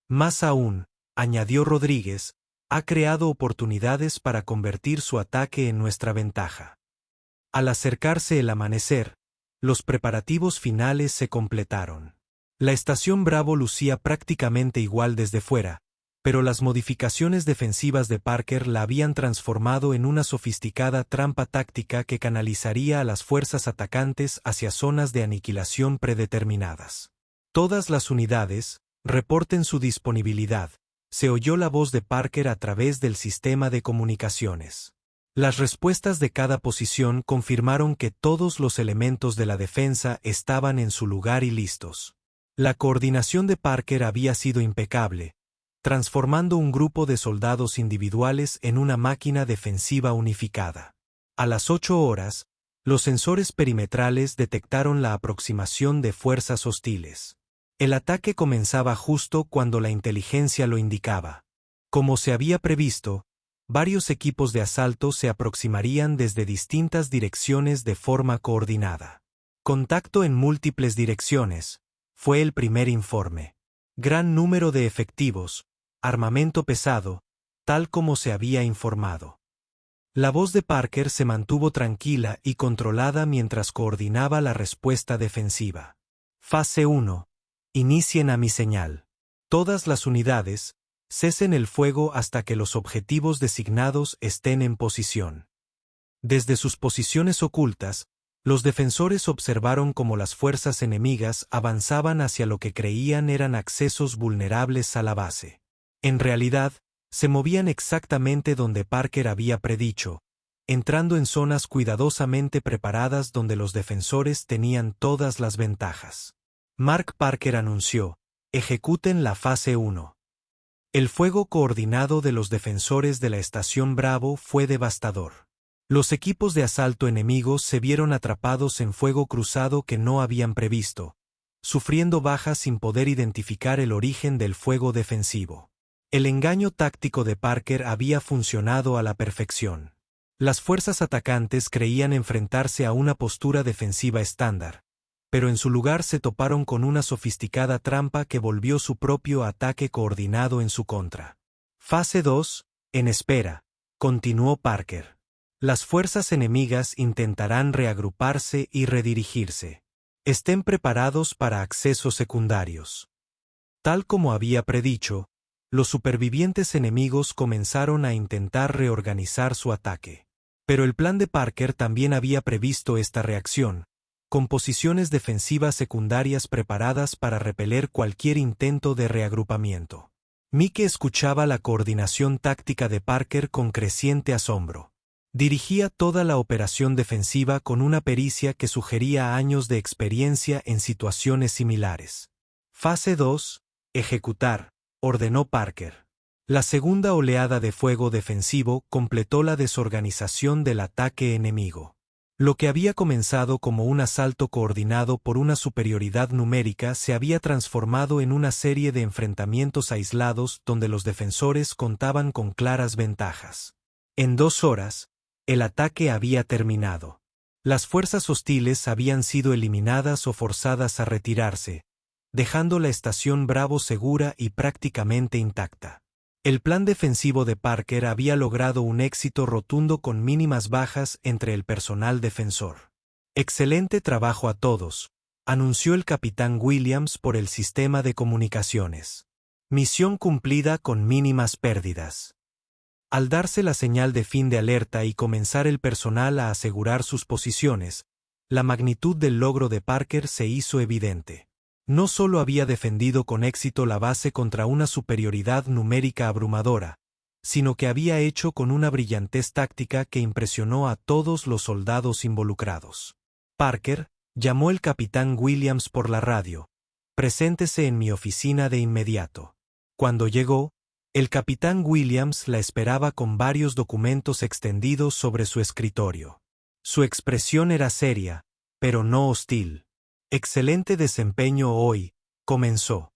Más aún, añadió Rodríguez, ha creado oportunidades para convertir su ataque en nuestra ventaja. Al acercarse el amanecer, los preparativos finales se completaron. La estación Bravo lucía prácticamente igual desde fuera, pero las modificaciones defensivas de Parker la habían transformado en una sofisticada trampa táctica que canalizaría a las fuerzas atacantes hacia zonas de aniquilación predeterminadas. Todas las unidades, reporten su disponibilidad, se oyó la voz de Parker a través del sistema de comunicaciones. Las respuestas de cada posición confirmaron que todos los elementos de la defensa estaban en su lugar y listos. La coordinación de Parker había sido impecable, transformando un grupo de soldados individuales en una máquina defensiva unificada. A las 8 horas, los sensores perimetrales detectaron la aproximación de fuerzas hostiles. El ataque comenzaba justo cuando la inteligencia lo indicaba. Como se había previsto, varios equipos de asalto se aproximarían desde distintas direcciones de forma coordinada. Contacto en múltiples direcciones, fue el primer informe. Gran número de efectivos, armamento pesado, tal como se había informado. La voz de Parker se mantuvo tranquila y controlada mientras coordinaba la respuesta defensiva. Fase 1. Inicien a mi señal. Todas las unidades, cesen el fuego hasta que los objetivos designados estén en posición. Desde sus posiciones ocultas, los defensores observaron cómo las fuerzas enemigas avanzaban hacia lo que creían eran accesos vulnerables a la base. En realidad, se movían exactamente donde Parker había predicho, entrando en zonas cuidadosamente preparadas donde los defensores tenían todas las ventajas. Mark Parker anunció: ejecuten la fase 1. El fuego coordinado de los defensores de la estación Bravo fue devastador. Los equipos de asalto enemigos se vieron atrapados en fuego cruzado que no habían previsto, sufriendo bajas sin poder identificar el origen del fuego defensivo. El engaño táctico de Parker había funcionado a la perfección. Las fuerzas atacantes creían enfrentarse a una postura defensiva estándar, pero en su lugar se toparon con una sofisticada trampa que volvió su propio ataque coordinado en su contra. Fase 2, en espera, continuó Parker. Las fuerzas enemigas intentarán reagruparse y redirigirse. Estén preparados para accesos secundarios. Tal como había predicho, los supervivientes enemigos comenzaron a intentar reorganizar su ataque. Pero el plan de Parker también había previsto esta reacción, con posiciones defensivas secundarias preparadas para repeler cualquier intento de reagrupamiento. Mike escuchaba la coordinación táctica de Parker con creciente asombro. Dirigía toda la operación defensiva con una pericia que sugería años de experiencia en situaciones similares. Fase 2, ejecutar, ordenó Parker. La segunda oleada de fuego defensivo completó la desorganización del ataque enemigo. Lo que había comenzado como un asalto coordinado por una superioridad numérica se había transformado en una serie de enfrentamientos aislados donde los defensores contaban con claras ventajas. En 2 horas, el ataque había terminado. Las fuerzas hostiles habían sido eliminadas o forzadas a retirarse, dejando la estación Bravo segura y prácticamente intacta. El plan defensivo de Parker había logrado un éxito rotundo con mínimas bajas entre el personal defensor. Excelente trabajo a todos, anunció el capitán Williams por el sistema de comunicaciones. Misión cumplida con mínimas pérdidas. Al darse la señal de fin de alerta y comenzar el personal a asegurar sus posiciones, la magnitud del logro de Parker se hizo evidente. No solo había defendido con éxito la base contra una superioridad numérica abrumadora, sino que había hecho con una brillantez táctica que impresionó a todos los soldados involucrados. Parker, llamó el capitán Williams por la radio. Preséntese en mi oficina de inmediato. Cuando llegó, el capitán Williams la esperaba con varios documentos extendidos sobre su escritorio. Su expresión era seria, pero no hostil. Excelente desempeño hoy, comenzó.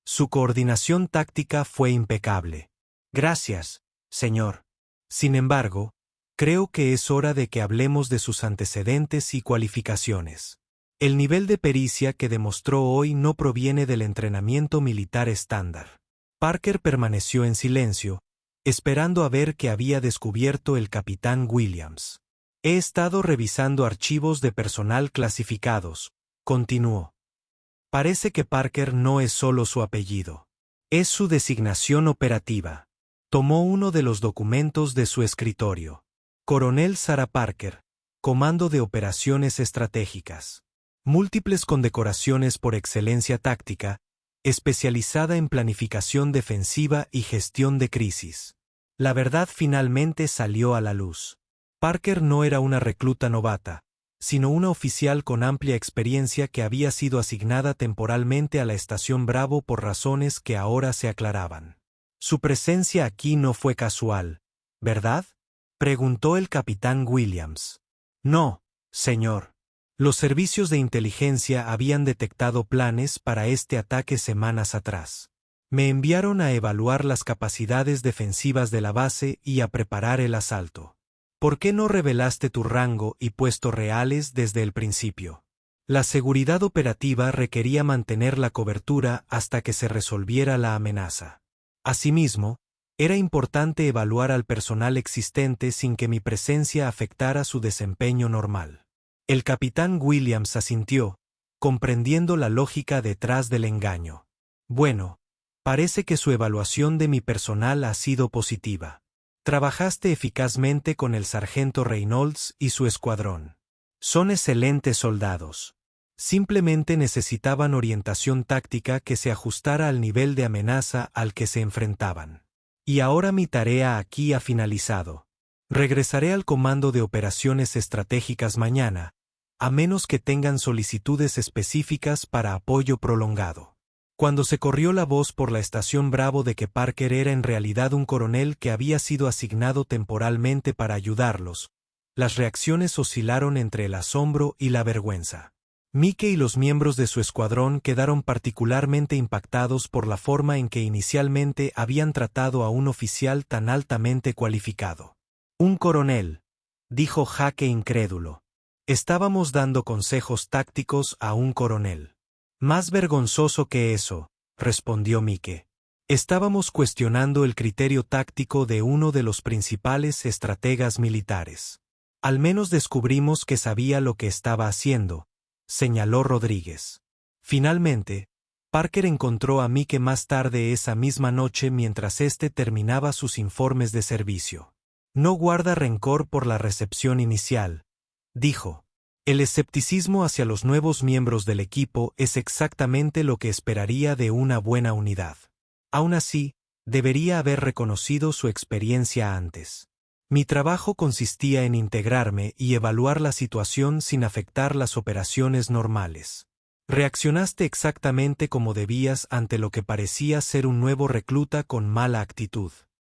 Su coordinación táctica fue impecable. Gracias, señor. Sin embargo, creo que es hora de que hablemos de sus antecedentes y cualificaciones. El nivel de pericia que demostró hoy no proviene del entrenamiento militar estándar. Parker permaneció en silencio, esperando a ver qué había descubierto el capitán Williams. He estado revisando archivos de personal clasificados, continuó. Parece que Parker no es solo su apellido. Es su designación operativa. Tomó uno de los documentos de su escritorio. Coronel Sarah Parker, Comando de Operaciones Estratégicas. Múltiples condecoraciones por excelencia táctica, especializada en planificación defensiva y gestión de crisis. La verdad finalmente salió a la luz. Parker no era una recluta novata, sino una oficial con amplia experiencia que había sido asignada temporalmente a la Estación Bravo por razones que ahora se aclaraban. Su presencia aquí no fue casual, ¿verdad?, preguntó el capitán Williams. No, señor. Los servicios de inteligencia habían detectado planes para este ataque semanas atrás. Me enviaron a evaluar las capacidades defensivas de la base y a preparar el asalto. ¿Por qué no revelaste tu rango y puesto reales desde el principio? La seguridad operativa requería mantener la cobertura hasta que se resolviera la amenaza. Asimismo, era importante evaluar al personal existente sin que mi presencia afectara su desempeño normal. El capitán Williams asintió, comprendiendo la lógica detrás del engaño. Bueno, parece que su evaluación de mi personal ha sido positiva. Trabajaste eficazmente con el sargento Reynolds y su escuadrón. Son excelentes soldados. Simplemente necesitaban orientación táctica que se ajustara al nivel de amenaza al que se enfrentaban. Y ahora mi tarea aquí ha finalizado. Regresaré al Comando de Operaciones Estratégicas mañana, a menos que tengan solicitudes específicas para apoyo prolongado. Cuando se corrió la voz por la Estación Bravo de que Parker era en realidad un coronel que había sido asignado temporalmente para ayudarlos, las reacciones oscilaron entre el asombro y la vergüenza. Mike y los miembros de su escuadrón quedaron particularmente impactados por la forma en que inicialmente habían tratado a un oficial tan altamente cualificado. Un coronel, dijo Jaque incrédulo. Estábamos dando consejos tácticos a un coronel. Más vergonzoso que eso, respondió Mike. Estábamos cuestionando el criterio táctico de uno de los principales estrategas militares. Al menos descubrimos que sabía lo que estaba haciendo, señaló Rodríguez. Finalmente, Parker encontró a Mike más tarde esa misma noche mientras éste terminaba sus informes de servicio. No guarda rencor por la recepción inicial, dijo. El escepticismo hacia los nuevos miembros del equipo es exactamente lo que esperaría de una buena unidad. Aún así, debería haber reconocido su experiencia antes. Mi trabajo consistía en integrarme y evaluar la situación sin afectar las operaciones normales. Reaccionaste exactamente como debías ante lo que parecía ser un nuevo recluta con mala actitud.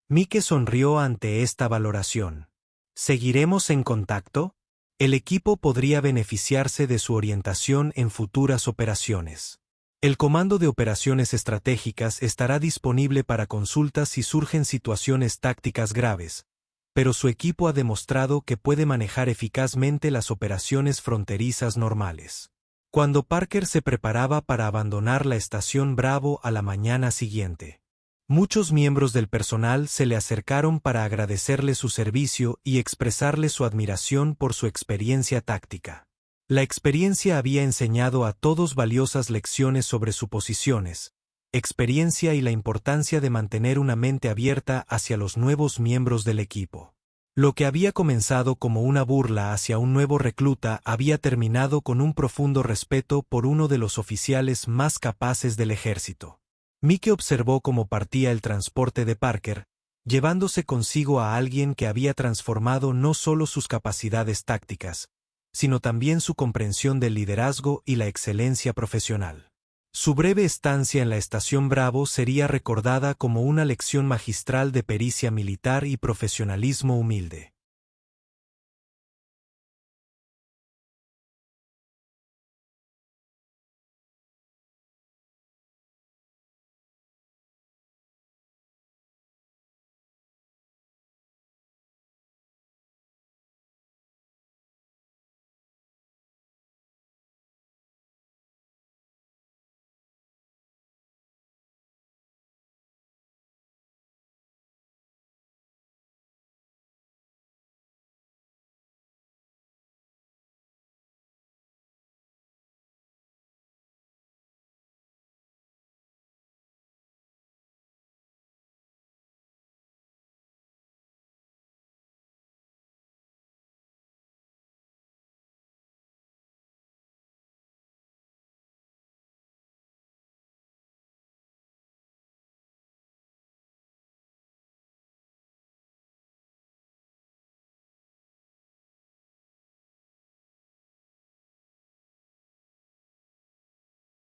Mike sonrió ante esta valoración. ¿Seguiremos en contacto? El equipo podría beneficiarse de su orientación en futuras operaciones. El Comando de Operaciones Estratégicas estará disponible para consultas si surgen situaciones tácticas graves, pero su equipo ha demostrado que puede manejar eficazmente las operaciones fronterizas normales. Cuando Parker se preparaba para abandonar la Estación Bravo a la mañana siguiente, muchos miembros del personal se le acercaron para agradecerle su servicio y expresarle su admiración por su experiencia táctica. La experiencia había enseñado a todos valiosas lecciones sobre suposiciones, experiencia y la importancia de mantener una mente abierta hacia los nuevos miembros del equipo. Lo que había comenzado como una burla hacia un nuevo recluta había terminado con un profundo respeto por uno de los oficiales más capaces del ejército. Mike observó cómo partía el transporte de Parker, llevándose consigo a alguien que había transformado no solo sus capacidades tácticas, sino también su comprensión del liderazgo y la excelencia profesional. Su breve estancia en la Estación Bravo sería recordada como una lección magistral de pericia militar y profesionalismo humilde.